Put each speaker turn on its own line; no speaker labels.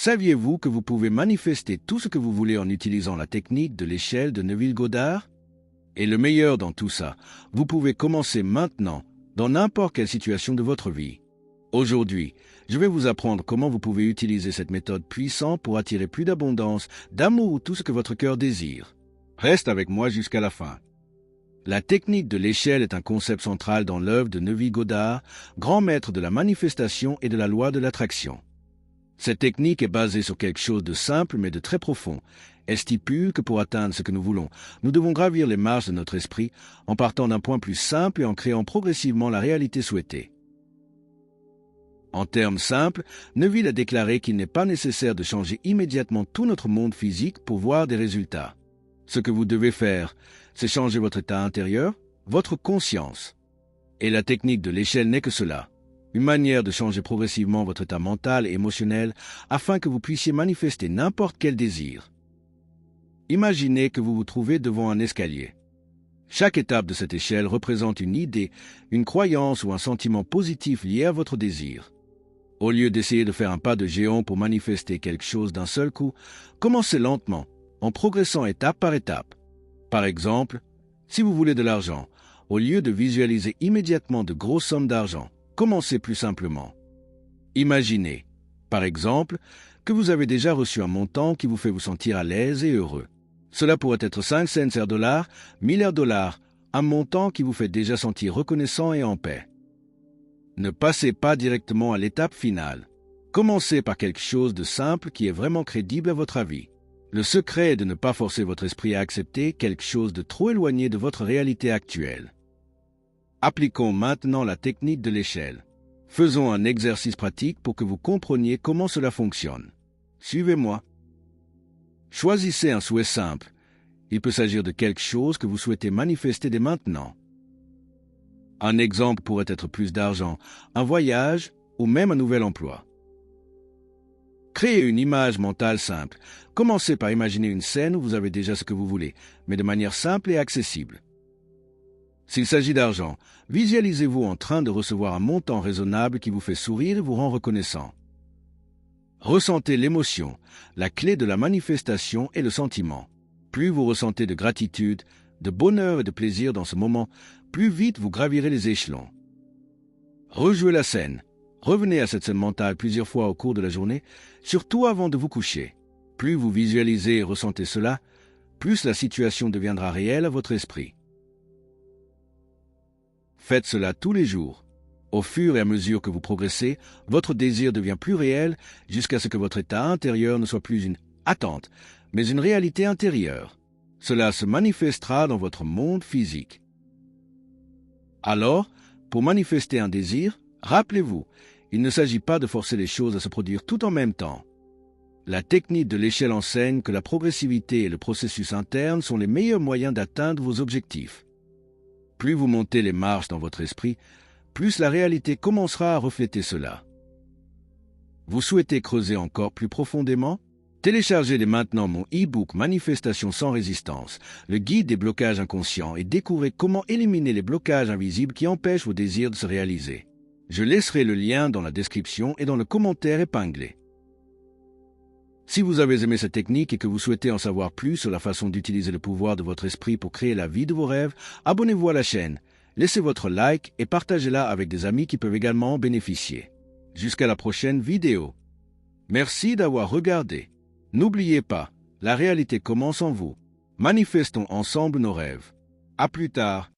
Saviez-vous que vous pouvez manifester tout ce que vous voulez en utilisant la technique de l'échelle de Neville-Goddard? Et le meilleur dans tout ça, vous pouvez commencer maintenant, dans n'importe quelle situation de votre vie. Aujourd'hui, je vais vous apprendre comment vous pouvez utiliser cette méthode puissante pour attirer plus d'abondance, d'amour, tout ce que votre cœur désire. Reste avec moi jusqu'à la fin. La technique de l'échelle est un concept central dans l'œuvre de Neville-Goddard, grand maître de la manifestation et de la loi de l'attraction. Cette technique est basée sur quelque chose de simple mais de très profond. Elle stipule que pour atteindre ce que nous voulons, nous devons gravir les marches de notre esprit en partant d'un point plus simple et en créant progressivement la réalité souhaitée. En termes simples, Neville a déclaré qu'il n'est pas nécessaire de changer immédiatement tout notre monde physique pour voir des résultats. Ce que vous devez faire, c'est changer votre état intérieur, votre conscience. Et la technique de l'échelle n'est que cela, une manière de changer progressivement votre état mental et émotionnel afin que vous puissiez manifester n'importe quel désir. Imaginez que vous vous trouvez devant un escalier. Chaque étape de cette échelle représente une idée, une croyance ou un sentiment positif lié à votre désir. Au lieu d'essayer de faire un pas de géant pour manifester quelque chose d'un seul coup, commencez lentement, en progressant étape par étape. Par exemple, si vous voulez de l'argent, au lieu de visualiser immédiatement de grosses sommes d'argent, commencez plus simplement. Imaginez, par exemple, que vous avez déjà reçu un montant qui vous fait vous sentir à l'aise et heureux. Cela pourrait être 5 cents $, 1000 $, un montant qui vous fait déjà sentir reconnaissant et en paix. Ne passez pas directement à l'étape finale. Commencez par quelque chose de simple qui est vraiment crédible à votre avis. Le secret est de ne pas forcer votre esprit à accepter quelque chose de trop éloigné de votre réalité actuelle. Appliquons maintenant la technique de l'échelle. Faisons un exercice pratique pour que vous compreniez comment cela fonctionne. Suivez-moi. Choisissez un souhait simple. Il peut s'agir de quelque chose que vous souhaitez manifester dès maintenant. Un exemple pourrait être plus d'argent, un voyage ou même un nouvel emploi. Créez une image mentale simple. Commencez par imaginer une scène où vous avez déjà ce que vous voulez, mais de manière simple et accessible. S'il s'agit d'argent, visualisez-vous en train de recevoir un montant raisonnable qui vous fait sourire et vous rend reconnaissant. Ressentez l'émotion. La clé de la manifestation est le sentiment. Plus vous ressentez de gratitude, de bonheur et de plaisir dans ce moment, plus vite vous gravirez les échelons. Rejouez la scène. Revenez à cette scène mentale plusieurs fois au cours de la journée, surtout avant de vous coucher. Plus vous visualisez et ressentez cela, plus la situation deviendra réelle à votre esprit. Faites cela tous les jours. Au fur et à mesure que vous progressez, votre désir devient plus réel jusqu'à ce que votre état intérieur ne soit plus une attente, mais une réalité intérieure. Cela se manifestera dans votre monde physique. Alors, pour manifester un désir, rappelez-vous, il ne s'agit pas de forcer les choses à se produire tout en même temps. La technique de l'échelle enseigne que la progressivité et le processus interne sont les meilleurs moyens d'atteindre vos objectifs. Plus vous montez les marches dans votre esprit, plus la réalité commencera à refléter cela. Vous souhaitez creuser encore plus profondément? Téléchargez dès maintenant mon e-book Manifestation sans résistance, le guide des blocages inconscients et découvrez comment éliminer les blocages invisibles qui empêchent vos désirs de se réaliser. Je laisserai le lien dans la description et dans le commentaire épinglé. Si vous avez aimé cette technique et que vous souhaitez en savoir plus sur la façon d'utiliser le pouvoir de votre esprit pour créer la vie de vos rêves, abonnez-vous à la chaîne, laissez votre like et partagez-la avec des amis qui peuvent également en bénéficier. Jusqu'à la prochaine vidéo. Merci d'avoir regardé. N'oubliez pas, la réalité commence en vous. Manifestons ensemble nos rêves. À plus tard.